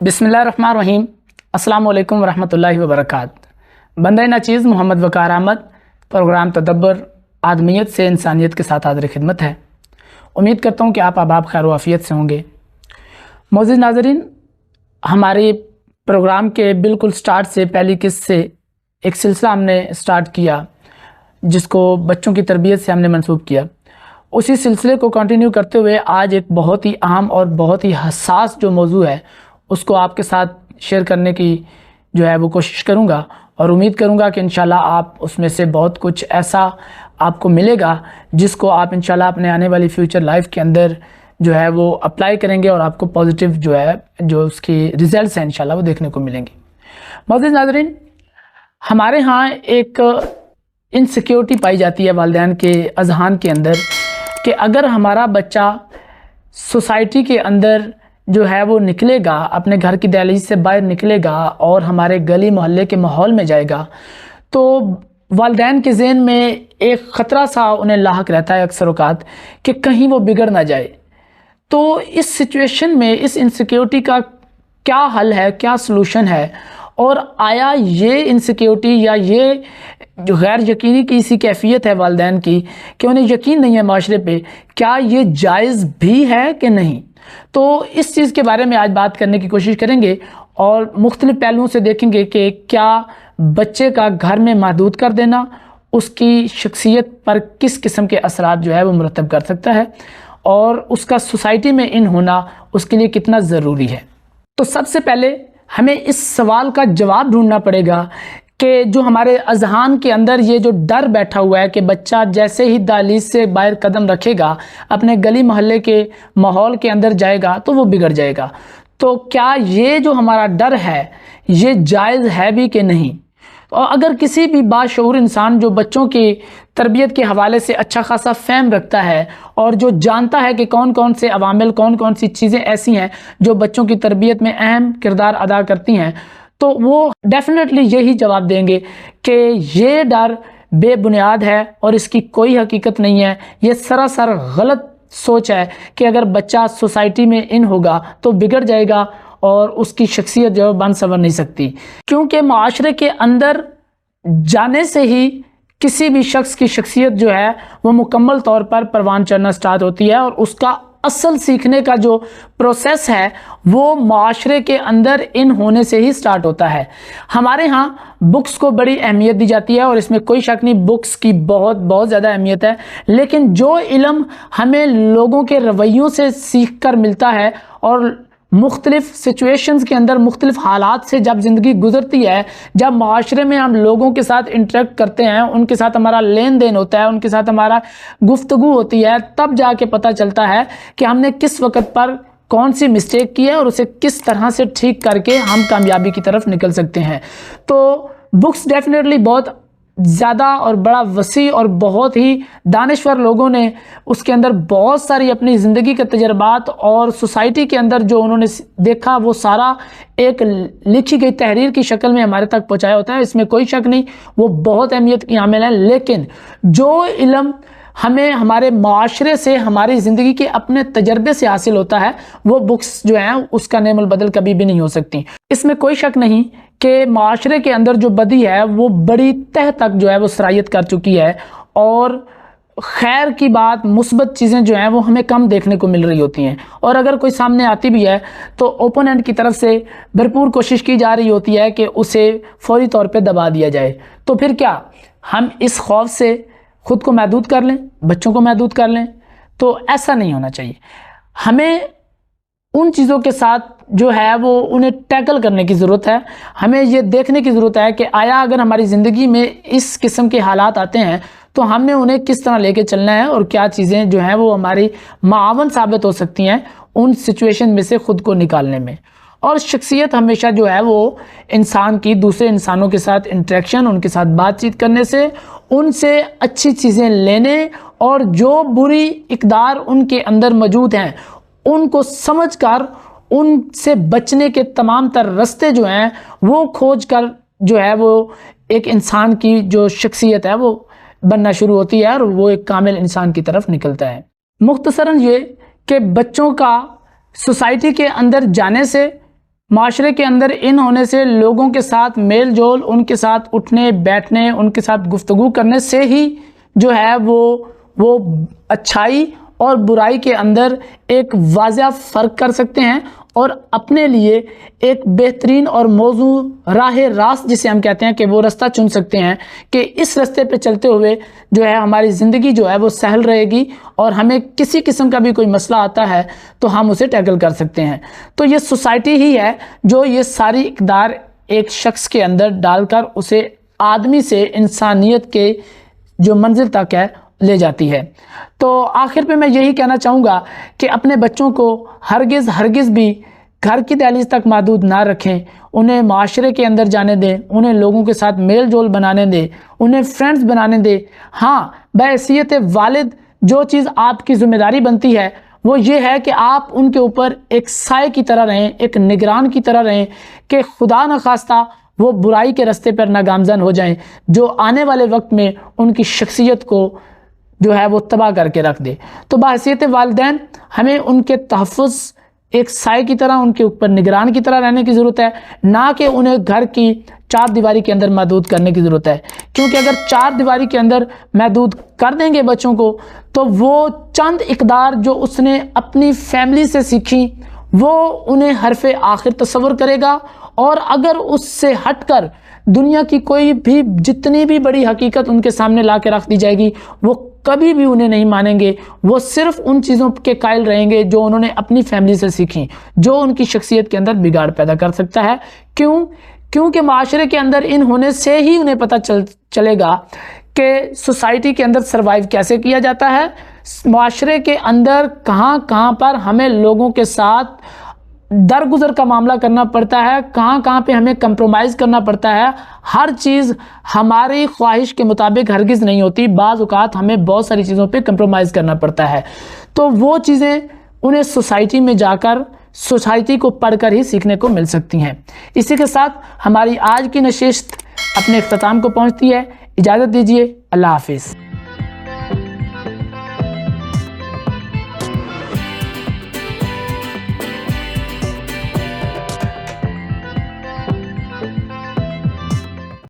बिस्मिल्लाहिर्रहमानिर्रहीम। अस्सलामु अलैकुम वरहमतुल्लाहि वबरकातुहू। बंदे नाचीज़ मोहम्मद वक़ार अहमद, प्रोग्राम तदब्बर आदमियत से इंसानियत के साथ हाज़िर खिदमत है। उम्मीद करता हूँ कि आप आबाब खैर आफियत से होंगे। मोअज़्ज़िज़ नाज़रीन, हमारे प्रोग्राम के बिल्कुल स्टार्ट से पहली किस्त से एक सिलसिला हमने स्टार्ट किया जिसको बच्चों की तरबियत से हमने मंसूब किया। उसी सिलसिले को कंटिन्यू करते हुए आज एक बहुत ही अहम और बहुत ही हसास जो मौजू है उसको आपके साथ शेयर करने की जो है वो कोशिश करूँगा, और उम्मीद करूँगा कि इंशाल्लाह आप उसमें से बहुत कुछ ऐसा आपको मिलेगा जिसको आप इंशाल्लाह अपने आने वाली फ्यूचर लाइफ के अंदर जो है वो अप्लाई करेंगे और आपको पॉजिटिव जो है जो उसकी रिज़ल्ट्स हैं इंशाल्लाह वो देखने को मिलेंगे। मोअज़्ज़िज़ नाज़रीन, हमारे यहाँ एक इनसिक्योरिटी पाई जाती है वालिदैन के अज़हान के अंदर कि अगर हमारा बच्चा सोसाइटी के अंदर जो है वो निकलेगा, अपने घर की दहलीज से बाहर निकलेगा और हमारे गली मोहल्ले के माहौल में जाएगा, तो वालिदैन के ज़हन में एक ख़तरा सा उन्हें लाहक रहता है अक्सर औक़ात कि कहीं वो बिगड़ ना जाए। तो इस सिचुएशन में इस इनसिक्योरिटी का क्या हल है, क्या सलूशन है, और आया ये इनसिक्योरिटी या ये जो गैर यकीनी की सी कैफियत है वालिदैन की कि उन्हें यकीन नहीं है माशरे पे, क्या ये जायज़ भी है कि नहीं? तो इस चीज़ के बारे में आज बात करने की कोशिश करेंगे और मुख्तलिफ़ पहलुओं से देखेंगे कि क्या बच्चे का घर में महदूद कर देना उसकी शख्सियत पर किस किस्म के असरात जो है वो मुरतब कर सकता है और उसका सोसाइटी में इन होना उसके लिए कितना ज़रूरी है। तो सबसे पहले हमें इस सवाल का जवाब ढूंढना पड़ेगा कि जो हमारे अज़हान के अंदर ये जो डर बैठा हुआ है कि बच्चा जैसे ही दहलीज से बाहर कदम रखेगा, अपने गली मोहल्ले के माहौल के अंदर जाएगा तो वो बिगड़ जाएगा, तो क्या ये जो हमारा डर है ये जायज़ है भी कि नहीं? और अगर किसी भी बाशऊर इंसान जो बच्चों की तरबियत के हवाले से अच्छा खासा फ़हम रखता है और जो जानता है कि कौन कौन से अवामिल, कौन कौन सी चीज़ें ऐसी हैं जो बच्चों की तरबियत में अहम किरदार अदा करती हैं, तो वो डेफिनेटली यही जवाब देंगे कि ये डर बेबुनियाद है और इसकी कोई हकीकत नहीं है। ये सरासर गलत सोच है कि अगर बच्चा सोसाइटी में इन होगा तो बिगड़ जाएगा और उसकी शख्सियत जो बन संवर नहीं सकती, क्योंकि माशरे के अंदर जाने से ही किसी भी शख्स की शख्सियत जो है वो मुकम्मल तौर पर परवान चढ़ना स्टार्ट होती है और उसका असल सीखने का जो प्रोसेस है वो माशरे के अंदर इन होने से ही स्टार्ट होता है। हमारे यहाँ बुक्स को बड़ी अहमियत दी जाती है और इसमें कोई शक नहीं, बुक्स की बहुत ज़्यादा अहमियत है, लेकिन जो इल्म हमें लोगों के रवैयों से सीख कर मिलता है और मुख्तलिफ़ सिचुएशंस के अंदर मुख्तलिफ़ हालात से जब ज़िंदगी गुजरती है, जब माशरे में हम लोगों के साथ इंटरेक्ट करते हैं, उनके साथ हमारा लेन देन होता है, उनके साथ हमारा गुफ्तगू होती है, तब जाके पता चलता है कि हमने किस वक़्त पर कौन सी मिस्टेक की है और उसे किस तरह से ठीक करके हम कामयाबी की तरफ निकल सकते हैं। तो बुक्स डेफिनेटली बहुत ज़्यादा और बड़ा वसी और बहुत ही दानिश्वर लोगों ने उसके अंदर बहुत सारी अपनी ज़िंदगी के तजर्बात और सोसाइटी के अंदर जो उन्होंने देखा वो सारा एक लिखी गई तहरीर की शक्ल में हमारे तक पहुंचाया होता है। इसमें कोई शक नहीं, वो बहुत अहमियत की हामिल है, लेकिन जो इल्म हमें हमारे माशरे से, हमारी ज़िंदगी के अपने तजर्बे से हासिल होता है, वो बुक्स जो हैं उसका नेमुल बदल कभी भी नहीं हो सकती। इसमें कोई शक नहीं कि माशरे के अंदर जो बदी है वो बड़ी तह तक जो है वो सरायत कर चुकी है और खैर की बात, मुस्बत चीज़ें जो हैं वो हमें कम देखने को मिल रही होती हैं, और अगर कोई सामने आती भी है तो ओपोनेंट की तरफ से भरपूर कोशिश की जा रही होती है कि उसे फौरी तौर पे दबा दिया जाए। तो फिर क्या हम इस खौफ से ख़ुद को महदूद कर लें, बच्चों को महदूद कर लें? तो ऐसा नहीं होना चाहिए। हमें उन चीज़ों के साथ जो है वो उन्हें टैकल करने की ज़रूरत है। हमें ये देखने की ज़रूरत है कि आया अगर हमारी ज़िंदगी में इस किस्म के हालात आते हैं तो हमने उन्हें किस तरह लेके चलना है और क्या चीज़ें जो हैं वो हमारी मावन साबित हो सकती हैं उन सिचुएशन में से ख़ुद को निकालने में। और शख्सियत हमेशा जो है वो इंसान की दूसरे इंसानों के साथ इंटरेक्शन, उनके साथ बातचीत करने से, उनसे अच्छी चीज़ें लेने और जो बुरी इक़दार उनके अंदर मौजूद हैं उनको समझकर उनसे बचने के तमाम तर रास्ते जो हैं वो खोज कर जो है वो एक इंसान की जो शख्सियत है वो बनना शुरू होती है और वो एक कामिल इंसान की तरफ निकलता है। मुख्तसरन ये कि बच्चों का सोसाइटी के अंदर जाने से معاشرے کے اندر ان ہونے سے لوگوں کے ساتھ میل جول، ان کے ساتھ اٹھنے بیٹھنے، ان کے ساتھ گفتگو کرنے سے ہی جو ہے وہ اچھائی اور برائی کے اندر ایک واضح فرق کر سکتے ہیں اور اپنے لیے ایک بہترین اور موزوں راہ راست جسے ہم کہتے ہیں کہ وہ راستہ چن سکتے ہیں کہ اس راستے پہ چلتے ہوئے جو ہے ہماری زندگی جو ہے وہ سہل رہے گی اور ہمیں کسی قسم کا بھی کوئی مسئلہ آتا ہے تو ہم اسے ٹیکل کر سکتے ہیں۔ تو یہ سوسائٹی ہی ہے جو یہ ساری اقدار ایک شخص کے اندر ڈال کر اسے آدمی سے انسانیت کے جو منزل تک ہے لے جاتی ہے۔ تو آخر پہ میں یہی کہنا چاہوں گا کہ اپنے بچوں کو ہرگز بھی گھر کی دہلیز تک محدود نہ رکھیں، انہیں معاشرے کے اندر جانے دیں، انہیں لوگوں کے ساتھ میل جول بنانے دیں، انہیں فرینڈز بنانے دیں۔ ہاں، بحیثیت والد جو چیز آپ کی ذمہ داری بنتی ہے وہ یہ ہے کہ آپ ان کے اوپر ایک سائے کی طرح رہیں، ایک نگران کی طرح رہیں کہ خدا نخواستہ وہ برائی کے راستے پر نہ گامزن ہو جائیں جو آنے والے وقت میں ان کی شخصیت کو جو ہے وہ تباہ کر کے رکھ دے۔ تو بحیثیت والدین ہمیں ان کے تحفظ ایک سائے کی طرح، ان کے اوپر نگران کی طرح رہنے کی ضرورت ہے، نہ کہ انہیں گھر کی چار دیواری کے اندر محدود کرنے کی ضرورت ہے، کیونکہ اگر چار دیواری کے اندر محدود کر دیں گے بچوں کو تو وہ چند اقدار جو اس نے اپنی فیملی سے سیکھی وہ انہیں حرف آخر تصور کرے گا، اور اگر اس سے ہٹ کر دنیا کی کوئی بھی جتنی بھی بڑی حقیقت ان کے سامنے لا کے رکھ دی جائے گی وہ کبھی بھی انہیں نہیں مانیں گے، وہ صرف ان چیزوں کے قائل رہیں گے جو انہوں نے اپنی فیملی سے سیکھیں، جو ان کی شخصیت کے اندر بگاڑ پیدا کر سکتا ہے۔ کیونکہ معاشرے کے اندر ان ہونے سے ہی انہیں پتہ چلے گا کہ سوسائٹی کے اندر سروائیو کیسے کیا جاتا ہے، معاشرے کے اندر کہاں کہاں پر ہمیں لوگوں کے ساتھ درگزر کا معاملہ کرنا پڑتا ہے، کہاں کہاں پہ ہمیں کمپرومائز کرنا پڑتا ہے۔ ہر چیز ہماری خواہش کے مطابق ہرگز نہیں ہوتی، بعض اوقات ہمیں بہت ساری چیزوں پہ کمپرومائز کرنا پڑتا ہے، تو وہ چیزیں انہیں سوسائٹی میں جا کر سوسائٹی کو پڑھ کر ہی سیکھنے کو مل سکتی ہیں۔ اسی کے ساتھ ہماری آج کی نشست اپنے اختتام کو پہنچتی ہے۔ اجازت دیجیے، اللہ حافظ۔